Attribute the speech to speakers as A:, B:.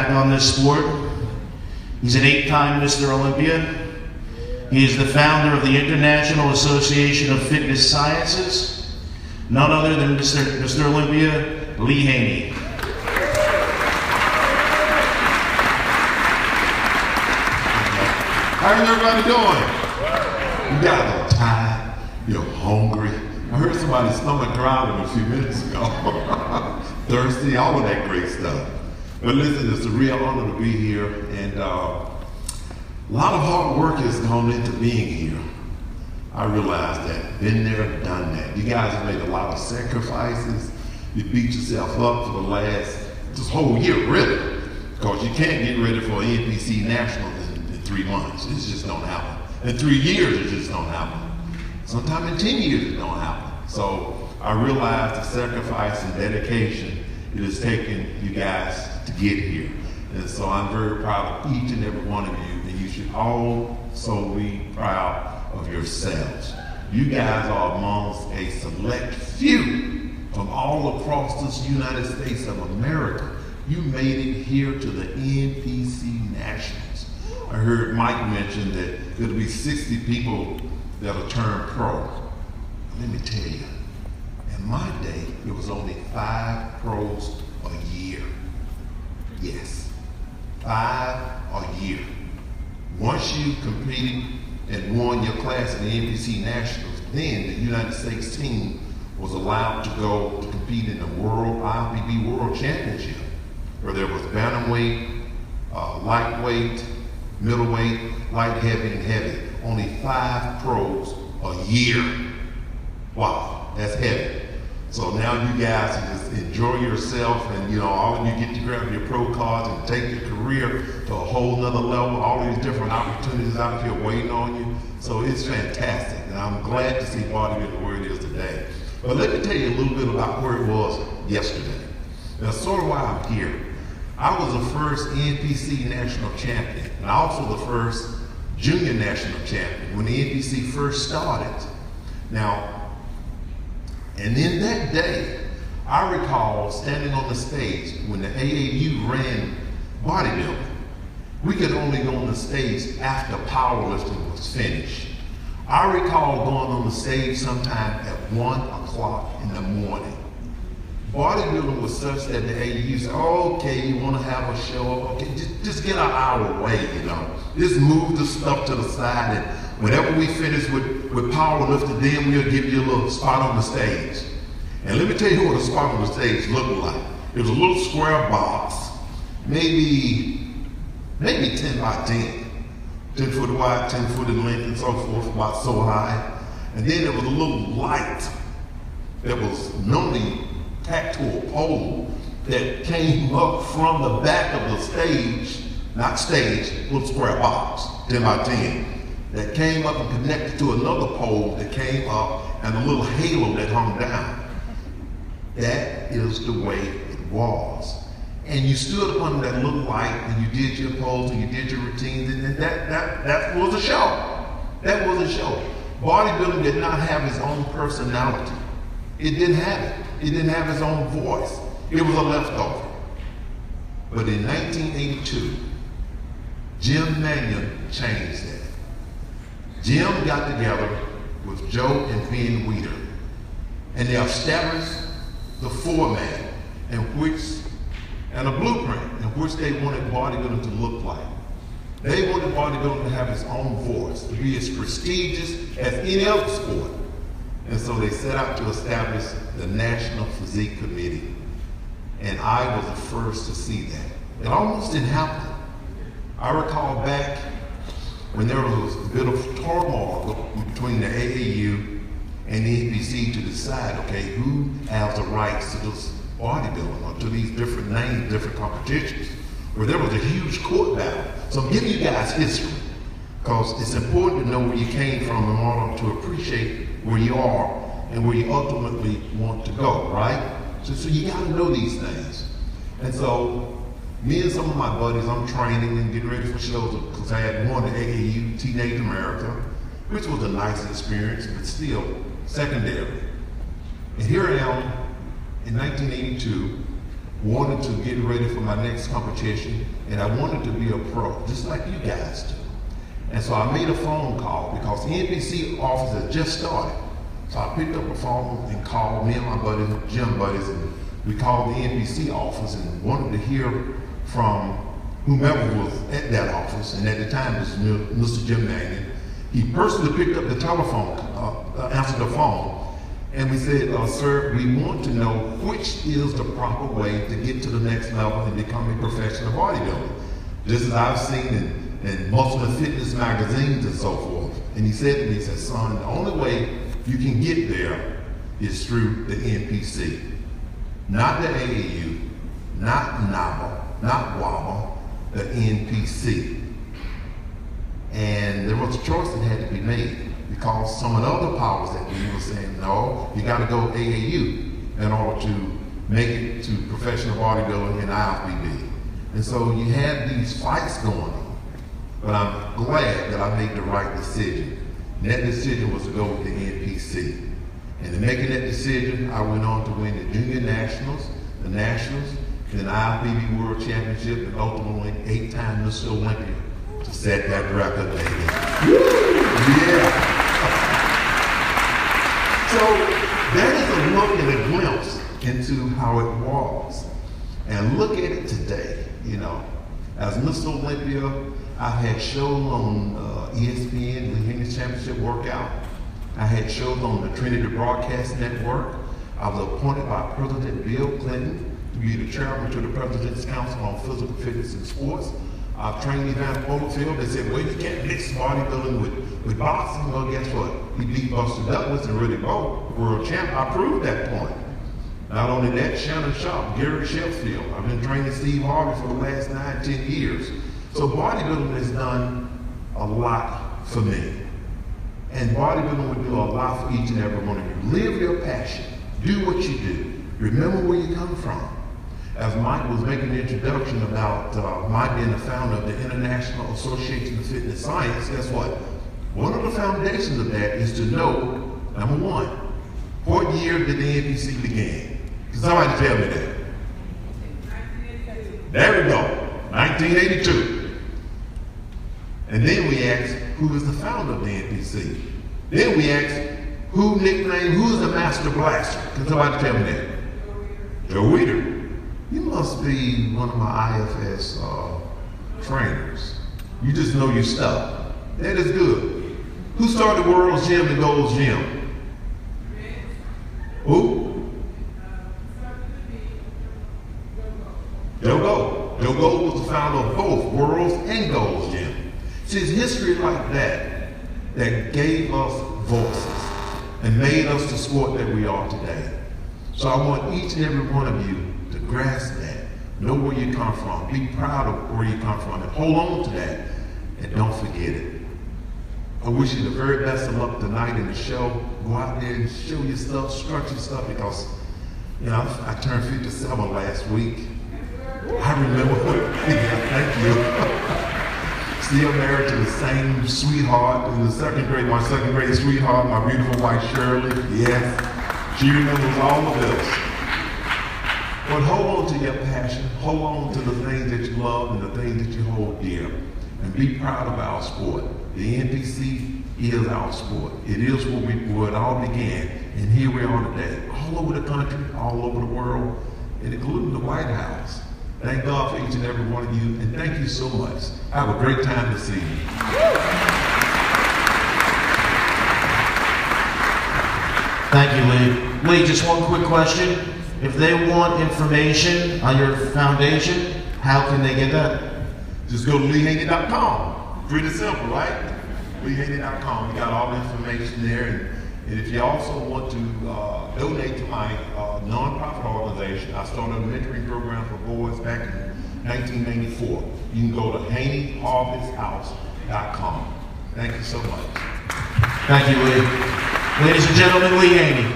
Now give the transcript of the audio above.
A: back on this sport. He's an 8-time Mr. Olympia. He is the founder of the International Association of Fitness Sciences, none other than Mr. Olympia, Lee Haney.
B: How's everybody doing? You guys are tired, you're hungry. I heard somebody's stomach growling a few minutes ago. Thirsty, all of that great stuff. But listen, it's a real honor to be here, and a lot of hard work has gone into being here. I realize that. Been there, done that. You guys have made a lot of sacrifices. You beat yourself up for the last, this whole year, really. Because you can't get ready for NPC Nationals in 3 months. It just don't happen. In 3 years, it just don't happen. Sometimes in 10 years, it don't happen. So I realize the sacrifice and dedication it has taken you guys to get here. And so I'm very proud of each and every one of you, and you should also be proud of yourselves. You guys are amongst a select few from all across this United States of America. You made it here to the NPC Nationals. I heard Mike mention that there'll be 60 people that'll turn pro. Let me tell you, in my day, it was only 5 pros a year. Yes, 5 a year. Once you competed and won your class in the NPC Nationals, then the United States team was allowed to go to compete in the IFBB World Championship, where there was bantamweight, lightweight, middleweight, light heavy, and heavy. Only 5 pros a year. Wow, that's heavy. So now you guys can just enjoy yourself, and all of you get to grab your pro cards and take your career to a whole nother level. All these different opportunities out here waiting on you. So it's fantastic, and I'm glad to see bodybuilding where it is today. But let me tell you a little bit about where it was yesterday. Now, sort of why I'm here. I was the first NPC national champion, and also the first junior national champion when the NPC first started. Now, and in that day, I recall standing on the stage when the AAU ran bodybuilding. We could only go on the stage after powerlifting was finished. I recall going on the stage sometime at 1 o'clock in the morning. Bodybuilding was such that the AAU said, oh, okay, you want to have a show? Okay, just get our way, Just move the stuff to the side, and whenever we finish with powerlifting, then we'll give you a little spot on the stage. And let me tell you what a spot on the stage looked like. It was a little square box, maybe 10 by 10. 10 foot wide, 10 foot in length, and so forth, about so high. And then there was a little light that was normally tacked to a pole that came up from the back of the stage, not stage, little square box, 10 by 10, that came up and connected to another pole that came up, and a little halo that hung down. That is the way it was. And you stood upon that little light, and you did your pose, and you did your routines, and that was a show. That was a show. Bodybuilding did not have its own personality. It didn't have it. It didn't have its own voice. It was a leftover. But in 1982, Jim Mannion changed that. Jim got together with Joe and Ben Weeder, and they established the format and a blueprint in which they wanted bodybuilding to look like. They wanted bodybuilding to have its own voice, to be as prestigious as any other sport. And so they set out to establish the National Physique Committee. And I was the first to see that. It almost didn't happen. I recall back when there was a bit of turmoil between the AAU and the NPC to decide, okay, who has the rights to this bodybuilding or to these different names, different competitions, where there was a huge court battle. So I'm giving you guys history, because it's important to know where you came from in order to appreciate where you are and where you ultimately want to go, right? So you gotta know these things. And so me and some of my buddies, I'm training and getting ready for shows, because I had won the AAU Teenage America, which was a nice experience, but still secondary. And here I am in 1982, wanted to get ready for my next competition, and I wanted to be a pro, just like you guys do. And so I made a phone call because the NPC office had just started. So I picked up a phone and called me and my buddies, gym buddies, and we called the NPC office and wanted to hear from whomever was at that office, and at the time it was Mr. Jim Haney. He personally picked up the telephone, answered the phone, and we said, sir, we want to know which is the proper way to get to the next level and become a professional bodybuilder. Just as I've seen in Muscle and Fitness magazines and so forth. And he said to me, he said, son, the only way you can get there is through the NPC. Not the AAU, not NABA, not WABA, the NPC. And there was a choice that had to be made because some of the other powers that we were saying, no, you got to go AAU in order to make it to professional bodybuilding and IFBB. And so you had these fights going on. But I'm glad that I made the right decision. And that decision was to go with the NPC. And in making that decision, I went on to win the Junior Nationals, the Nationals, then the IFBB World Championship, and ultimately 8-time Mr. Olympia to set that record, baby. Yeah. So that is a look and a glimpse into how it was. And look at it today, you know. As Mr. Olympia, I've had shows on ESPN, the Haney Championship Workout. I had shows on the Trinity Broadcast Network. I was appointed by President Bill Clinton to be the chairman to the President's Council on Physical Fitness and Sports. I've trained Evander Holyfield. They said, well, you can't mix bodybuilding with boxing. Well, guess what? He beat Buster Douglas and Riddick Bowe, world champ. I proved that point. Not only that, Shannon Sharp, Gary Sheffield. I've been training Steve Harvey for the last 9-10 years. So bodybuilding has done a lot for me. And bodybuilding will do a lot for each and every one of you. Live your passion. Do what you do. Remember where you come from. As Mike was making the introduction about Mike being the founder of the International Association of Fitness Science, guess what? One of the foundations of that is to know, number one, what year did the NPC begin? Can somebody tell me that? There we go, 1982. And then we ask, who is the founder of the NPC? Then we ask, who's the Master Blaster? Can somebody tell me that? Joe Weider. You must be one of my IFS trainers. You just know your stuff. That is good. Who started World's Gym and Gold's Gym? Who? Joe Gold. Joe Gold was the founder of both World's and Gold's Gym. See, it's history like that that gave us voices and made us the sport that we are today. So I want each and every one of you to grasp that. Know where you come from. Be proud of where you come from and hold on to that and don't forget it. I wish you the very best of luck tonight in the show. Go out there and show your stuff, stretch your stuff because, you know, I turned 57 last week. I remember, yeah, thank you. Still married to the same sweetheart in the second grade, my second grade sweetheart, my beautiful wife Shirley. Yes, she remembers all of this. But hold on to your passion, hold on to the things that you love and the things that you hold dear, and be proud of our sport. The NPC is our sport. It is where it all began, and here we are today, all over the country, all over the world, and including the White House. Thank God for each and every one of you, and thank you so much. Have a great time this evening.
A: Thank you, Lee. Lee, just one quick question. If they want information on your foundation, how can they get that?
B: Just go to LeeHaney.com. Pretty simple, right? LeeHaney.com. We got all the information there. And if you also want to donate to my nonprofit organization, I started a mentoring program for boys back in 1994. You can go to HaneyHarvestHouse.com. Thank you so much.
A: Thank you, Lee. Ladies and gentlemen, Lee Haney.